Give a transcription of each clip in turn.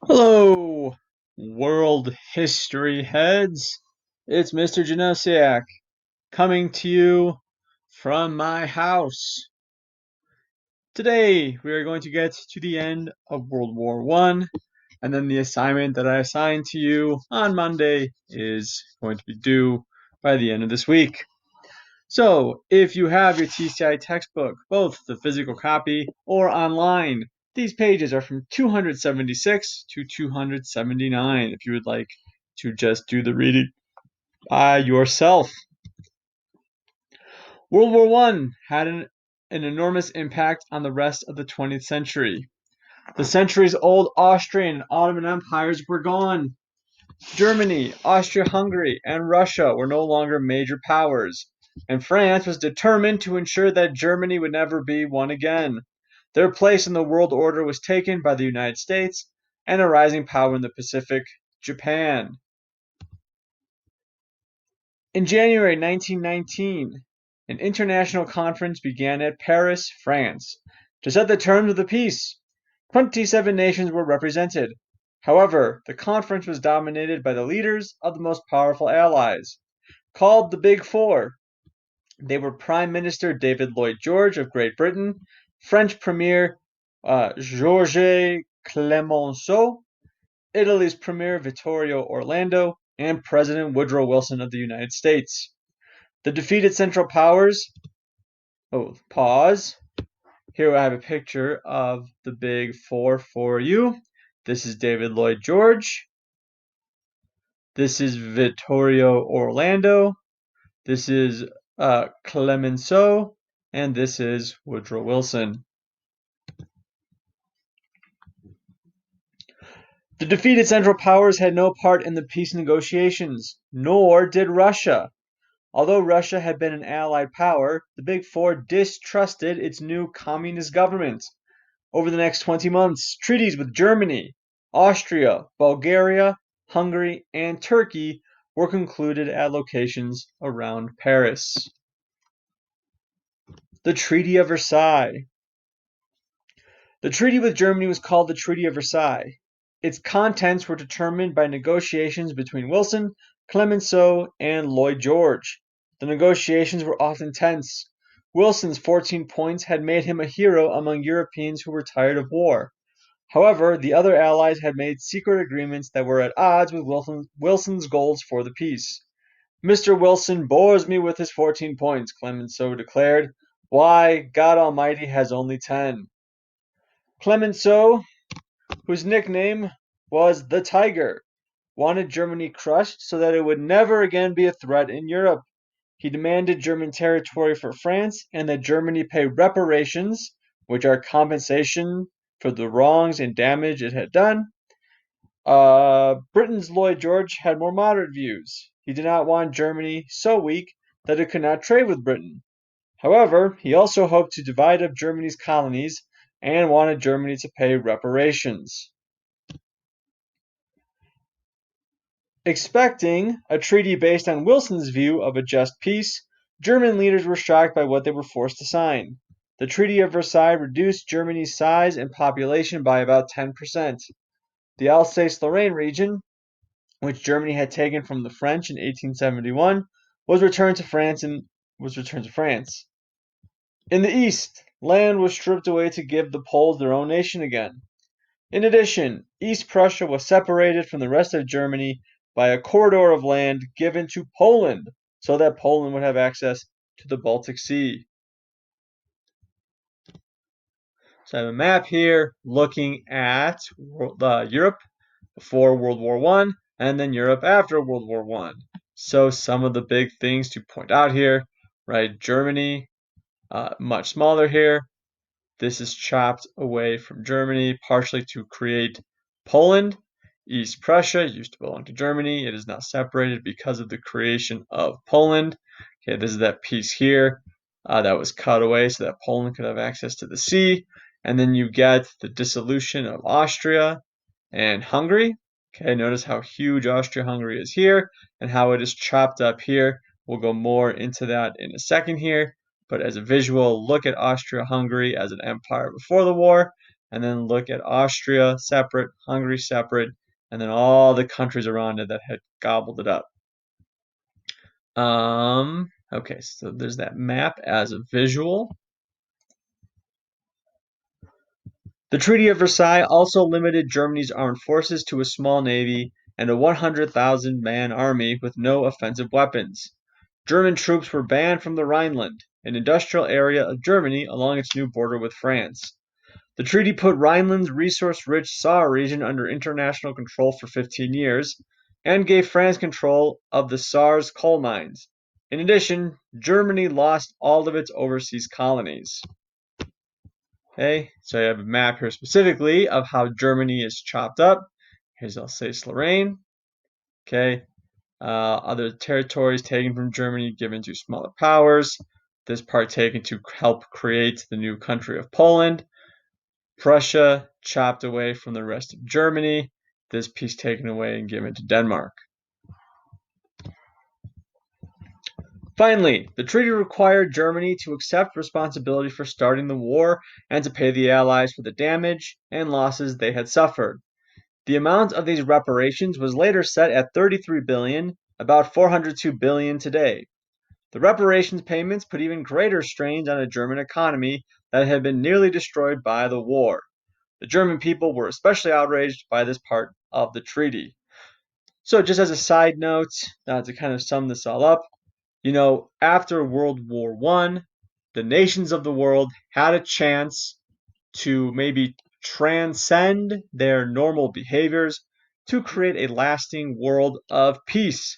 Hello, world history heads. It's Mr. Janosiak coming to you from my house. Today, we are going to get to the end of World War One, and then the assignment that I assigned to you on Monday is going to be due by the end of this week. So, if you have your TCI textbook, both the physical copy or online, these pages are from 276 to 279 if you would like to just do the reading by yourself. World War I had an enormous impact on the rest of the 20th century. The centuries old Austrian and Ottoman empires were gone. Germany, Austria-Hungary, and Russia were no longer major powers, and France was determined to ensure that Germany would never be one again. Their place in the world order was taken by the United States and a rising power in the Pacific, Japan. In January 1919, an international conference began at Paris, France, to set the terms of the peace. 27 nations were represented. However, the conference was dominated by the leaders of the most powerful allies, called the Big Four. They were Prime Minister David Lloyd George of Great Britain, French Premier Georges Clemenceau, Italy's Premier Vittorio Orlando, and President Woodrow Wilson of the United States. The defeated Central Powers. Oh, pause. Here I have a picture of the Big Four for you. This is David Lloyd George. This is Vittorio Orlando. This is Clemenceau. And this is Woodrow Wilson. The defeated Central Powers had no part in the peace negotiations, nor did Russia. Although Russia had been an allied power, the Big Four distrusted its new communist government. Over the next 20 months, treaties with Germany, Austria, Bulgaria, Hungary, and Turkey were concluded at locations around Paris. The Treaty of Versailles. The treaty with Germany was called the Treaty of Versailles. Its contents were determined by negotiations between Wilson, Clemenceau, and Lloyd George. The negotiations were often tense. Wilson's 14 points had made him a hero among Europeans who were tired of war. However, the other allies had made secret agreements that were at odds with Wilson's goals for the peace. Mr. Wilson bores me with his 14 points, Clemenceau declared. Why, God Almighty has only 10. Clemenceau, whose nickname was the Tiger, wanted Germany crushed so that it would never again be a threat in Europe. He demanded German territory for France and that Germany pay reparations, which are compensation for the wrongs and damage it had done. Britain's Lloyd George had more moderate views. He did not want Germany so weak that it could not trade with Britain. However, he also hoped to divide up Germany's colonies and wanted Germany to pay reparations. Expecting a treaty based on Wilson's view of a just peace, German leaders were shocked by what they were forced to sign. The Treaty of Versailles reduced Germany's size and population by about 10%. The Alsace-Lorraine region, which Germany had taken from the French in 1871, was returned to France. In the east, land was stripped away to give the Poles their own nation again. In addition, East Prussia was separated from the rest of Germany by a corridor of land given to Poland so that Poland would have access to the Baltic Sea. So I have a map here looking at Europe before World War I and then Europe after World War I. So some of the big things to point out here, right? Germany, much smaller here. This is chopped away from Germany partially to create Poland. East Prussia used to belong to Germany. It is now separated because of the creation of Poland. Okay, this is that piece here that was cut away so that Poland could have access to the sea. And then you get the dissolution of Austria and Hungary. Okay, notice how huge Austria-Hungary is here and how it is chopped up here. We'll go more into that in a second here. But as a visual, look at Austria-Hungary as an empire before the war and then look at Austria separate, Hungary separate, and then all the countries around it that had gobbled it up. Okay, so there's that map as a visual. The Treaty of Versailles also limited Germany's armed forces to a small navy and a 100,000-man army with no offensive weapons. German troops were banned from the Rhineland, an industrial area of Germany along its new border with France. The treaty put Rhineland's resource-rich Saar region under international control for 15 years and gave France control of the Saar's coal mines. In addition, Germany lost all of its overseas colonies. Okay, so I have a map here specifically of how Germany is chopped up. Here's Alsace-Lorraine. Okay, other territories taken from Germany given to smaller powers. This part taken to help create the new country of Poland. Prussia chopped away from the rest of Germany. This piece taken away and given to Denmark. Finally, the treaty required Germany to accept responsibility for starting the war and to pay the Allies for the damage and losses they had suffered. The amount of these reparations was later set at 33 billion, about 402 billion today. The reparations payments put even greater strains on a German economy that had been nearly destroyed by the war. The German people were especially outraged by this part of the treaty. So just as a side note, to kind of sum this all up, after World War I, the nations of the world had a chance to maybe transcend their normal behaviors to create a lasting world of peace.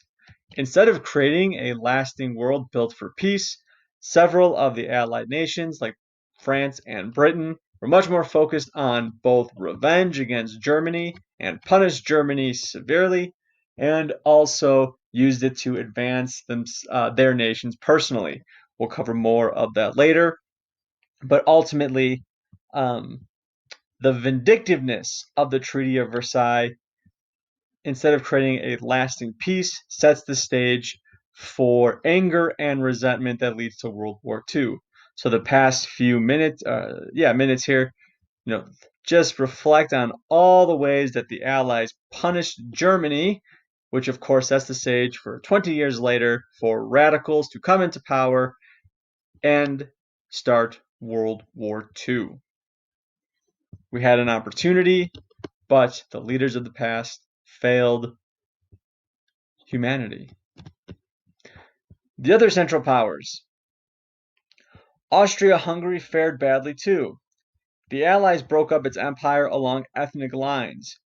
Instead of creating a lasting world built for peace, several of the Allied nations, like France and Britain, were much more focused on both revenge against Germany and punish Germany severely, and also used it to advance their nations personally. We'll cover more of that later. But ultimately, the vindictiveness of the Treaty of Versailles, instead of creating a lasting peace, sets the stage for anger and resentment that leads to World War II. So the past few minutes here, just reflect on all the ways that the Allies punished Germany, which of course sets the stage for 20 years later for radicals to come into power and start World War II. We had an opportunity, but the leaders of the past failed humanity. The other Central Powers. Austria-Hungary fared badly too. The Allies broke up its empire along ethnic lines.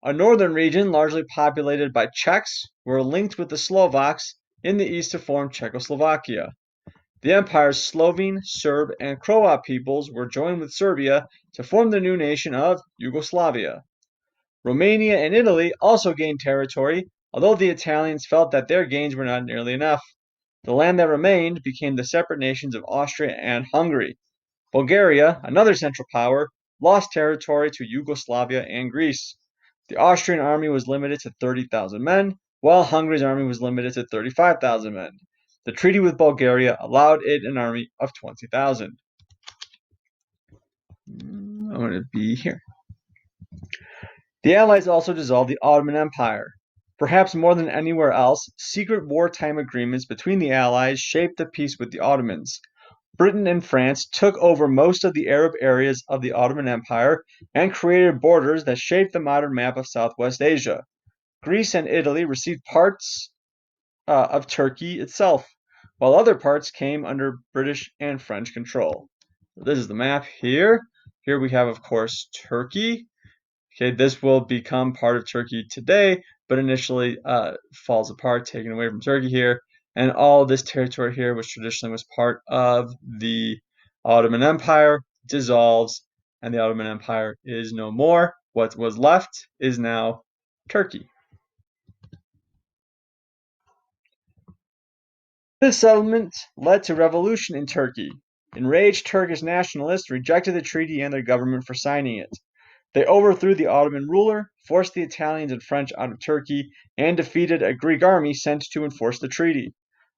A northern region, largely populated by Czechs, were linked with the Slovaks in the east to form Czechoslovakia. The empire's Slovene, Serb, and Croat peoples were joined with Serbia to form the new nation of Yugoslavia. Romania and Italy also gained territory, although the Italians felt that their gains were not nearly enough. The land that remained became the separate nations of Austria and Hungary. Bulgaria, another Central Power, lost territory to Yugoslavia and Greece. The Austrian army was limited to 30,000 men, while Hungary's army was limited to 35,000 men. The treaty with Bulgaria allowed it an army of 20,000. I'm going to be here. The Allies also dissolved the Ottoman Empire. Perhaps more than anywhere else, secret wartime agreements between the Allies shaped the peace with the Ottomans. Britain and France took over most of the Arab areas of the Ottoman Empire and created borders that shaped the modern map of Southwest Asia. Greece and Italy received parts of Turkey itself, while other parts came under British and French control. This is the map here. Here we have, of course, Turkey. Okay, this will become part of Turkey today, but initially falls apart, taken away from Turkey here. And all this territory here, which traditionally was part of the Ottoman Empire, dissolves, and the Ottoman Empire is no more. What was left is now Turkey. This settlement led to revolution in Turkey. Enraged Turkish nationalists rejected the treaty and their government for signing it. They overthrew the Ottoman ruler, forced the Italians and French out of Turkey, and defeated a Greek army sent to enforce the treaty.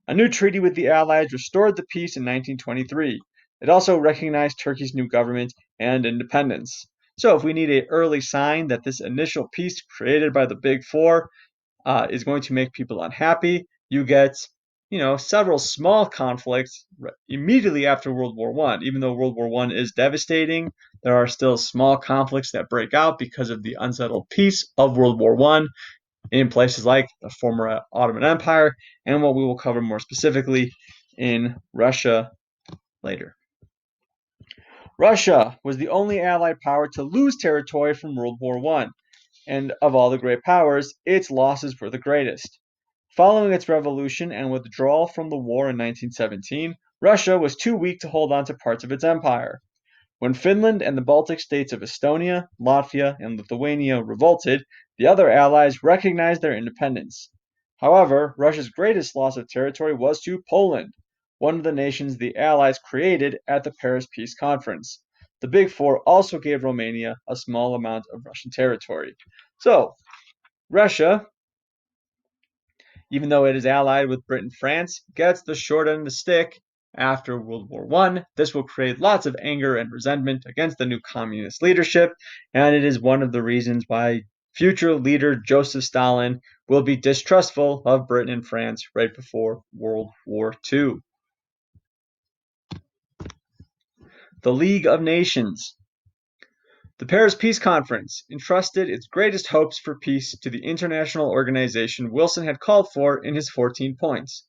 A new treaty with the Allies restored the peace in 1923. It also recognized Turkey's new government and independence. So if we need an early sign that this initial peace created by the Big Four is going to make people unhappy, you get, several small conflicts immediately after World War One. Even though World War One is devastating, there are still small conflicts that break out because of the unsettled peace of World War One in places like the former Ottoman Empire and what we will cover more specifically in Russia later. Russia was the only Allied power to lose territory from World War One, and of all the great powers, its losses were the greatest. Following its revolution and withdrawal from the war in 1917, Russia was too weak to hold on to parts of its empire. When Finland and the Baltic states of Estonia, Latvia, and Lithuania revolted, the other allies recognized their independence. However, Russia's greatest loss of territory was to Poland, one of the nations the Allies created at the Paris Peace Conference. The Big Four also gave Romania a small amount of Russian territory. So, Russia, even though it is allied with Britain and France, gets the short end of the stick after World War I. This will create lots of anger and resentment against the new communist leadership, and it is one of the reasons why future leader Joseph Stalin will be distrustful of Britain and France right before World War II. The League of Nations. The Paris Peace Conference entrusted its greatest hopes for peace to the international organization Wilson had called for in his 14 points.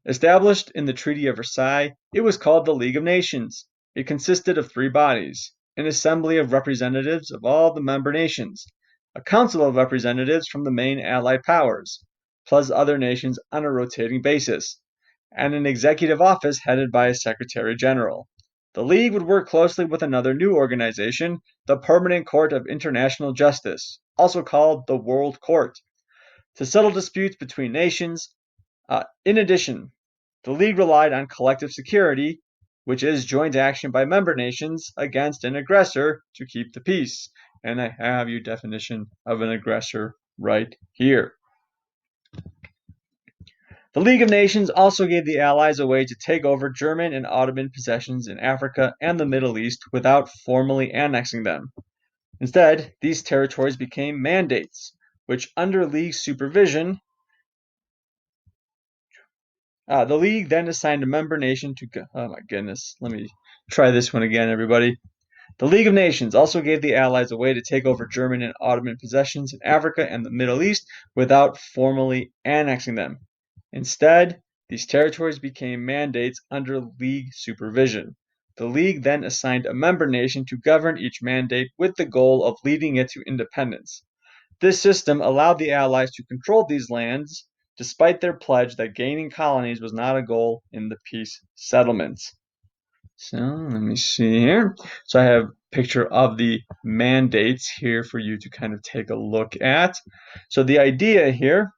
Established in the Treaty of Versailles, it was called the League of Nations. It consisted of three bodies: an assembly of representatives of all the member nations, a council of representatives from the main Allied powers, plus other nations on a rotating basis, and an executive office headed by a Secretary General. The League would work closely with another new organization, the Permanent Court of International Justice, also called the World Court, to settle disputes between nations. In addition, the League relied on collective security, which is joint action by member nations against an aggressor to keep the peace. And I have your definition of an aggressor right here. The League of Nations also gave the Allies a way to take over German and Ottoman possessions in Africa and the Middle East without formally annexing them. Instead, these territories became mandates, which, under League supervision, the League then assigned a member nation to. Oh my goodness, let me try this one again, everybody. The League of Nations also gave the Allies a way to take over German and Ottoman possessions in Africa and the Middle East without formally annexing them. Instead, these territories became mandates under League supervision. The League then assigned a member nation to govern each mandate with the goal of leading it to independence. This system allowed the Allies to control these lands, despite their pledge that gaining colonies was not a goal in the peace settlements. So let me see here. So I have a picture of the mandates here for you to kind of take a look at. So the idea here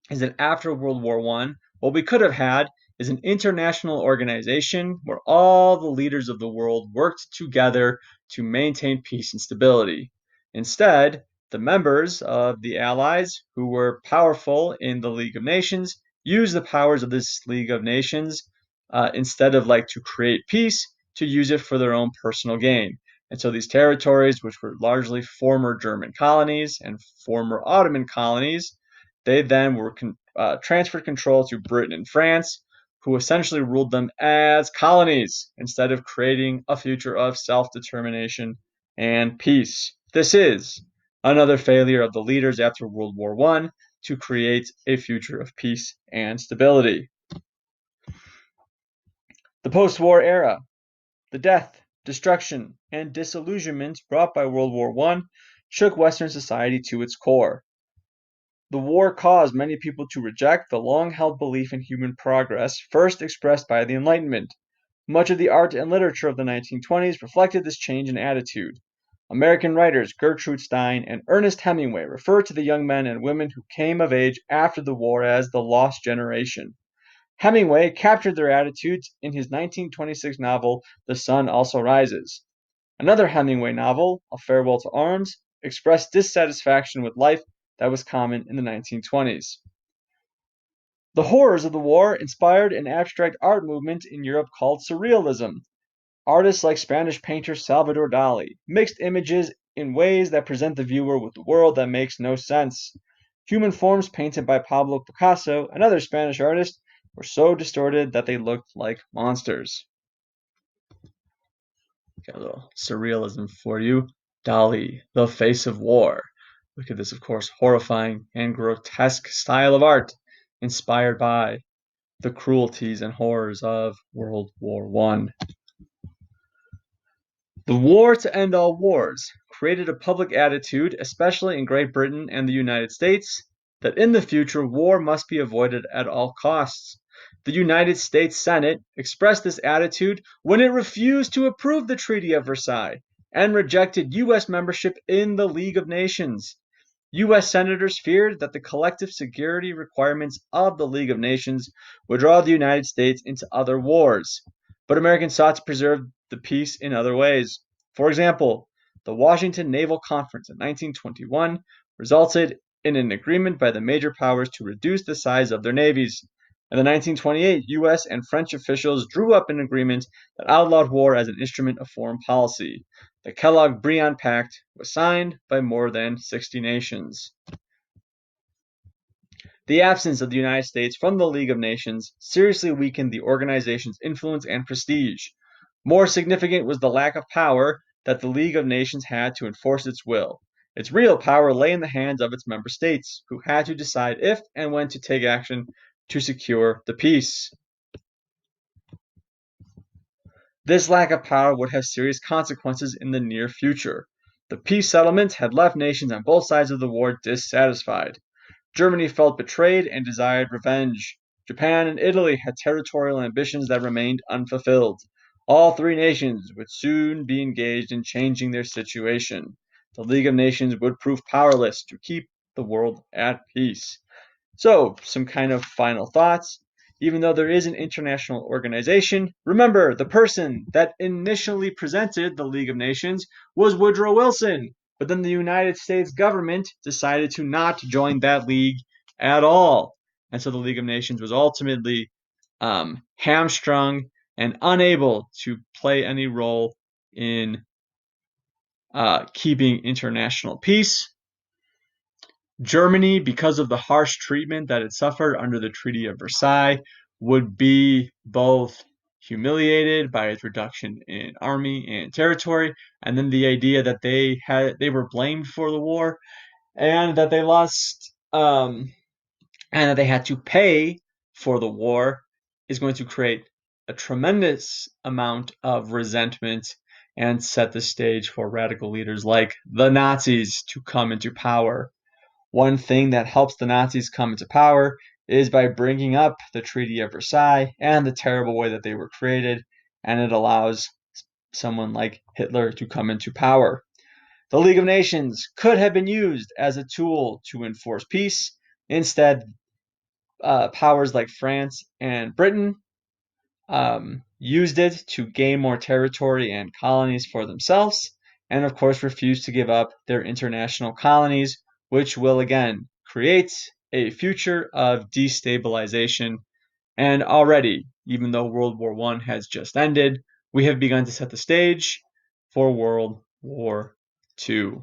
is that after World War I, what we could have had is an international organization where all the leaders of the world worked together to maintain peace and stability. Instead, the members of the Allies, who were powerful in the League of Nations, used the powers of this League of Nations instead of like to create peace, to use it for their own personal gain. And so these territories, which were largely former German colonies and former Ottoman colonies, they then were transferred control to Britain and France, who essentially ruled them as colonies instead of creating a future of self-determination and peace. This is another failure of the leaders after World War I to create a future of peace and stability. The post-war era. The death, destruction, and disillusionment brought by World War I shook Western society to its core. The war caused many people to reject the long-held belief in human progress, first expressed by the Enlightenment. Much of the art and literature of the 1920s reflected this change in attitude. American writers Gertrude Stein and Ernest Hemingway refer to the young men and women who came of age after the war as the lost generation. Hemingway captured their attitudes in his 1926 novel The Sun Also Rises. Another Hemingway novel, A Farewell to Arms, expressed dissatisfaction with life that was common in the 1920s. The horrors of the war inspired an abstract art movement in Europe called Surrealism. Artists like Spanish painter Salvador Dali mixed images in ways that present the viewer with a world that makes no sense. Human forms painted by Pablo Picasso, another Spanish artist, were so distorted that they looked like monsters. Got a little surrealism for you. Dali, The Face of War. Look at this, of course, horrifying and grotesque style of art inspired by the cruelties and horrors of World War I. The war to end all wars created a public attitude, especially in Great Britain and the United States, that in the future war must be avoided at all costs. The United States Senate expressed this attitude when it refused to approve the Treaty of Versailles and rejected U.S. membership in the League of Nations. U.S. senators feared that the collective security requirements of the League of Nations would draw the United States into other wars, but Americans sought to preserve the peace in other ways. For example, the Washington Naval Conference in 1921 resulted in an agreement by the major powers to reduce the size of their navies. In 1928, U.S. and French officials drew up an agreement that outlawed war as an instrument of foreign policy. The Kellogg-Briand Pact was signed by more than 60 nations. The absence of the United States from the League of Nations seriously weakened the organization's influence and prestige. More significant was the lack of power that the League of Nations had to enforce its will. Its real power lay in the hands of its member states, who had to decide if and when to take action to secure the peace. This lack of power would have serious consequences in the near future. The peace settlement had left nations on both sides of the war dissatisfied. Germany felt betrayed and desired revenge. Japan and Italy had territorial ambitions that remained unfulfilled. All three nations would soon be engaged in changing their situation. The League of Nations would prove powerless to keep the world at peace. So, some kind of final thoughts. Even though there is an international organization, remember the person that initially presented the League of Nations was Woodrow Wilson. But then the United States government decided to not join that league at all. And so the League of Nations was ultimately hamstrung and unable to play any role in keeping international peace. Germany, because of the harsh treatment that it suffered under the Treaty of Versailles, would be both humiliated by its reduction in army and territory, and then the idea that they were blamed for the war and that they lost and that they had to pay for the war is going to create a tremendous amount of resentment and set the stage for radical leaders like the Nazis to come into power. One thing that helps the Nazis come into power is by bringing up the Treaty of Versailles and the terrible way that they were created, and it allows someone like Hitler to come into power. The League of Nations could have been used as a tool to enforce peace. Instead, powers like France and Britain used it to gain more territory and colonies for themselves, and of course refused to give up their international colonies, which will again create a future of destabilization. And already, even though World War I has just ended, we have begun to set the stage for World War II.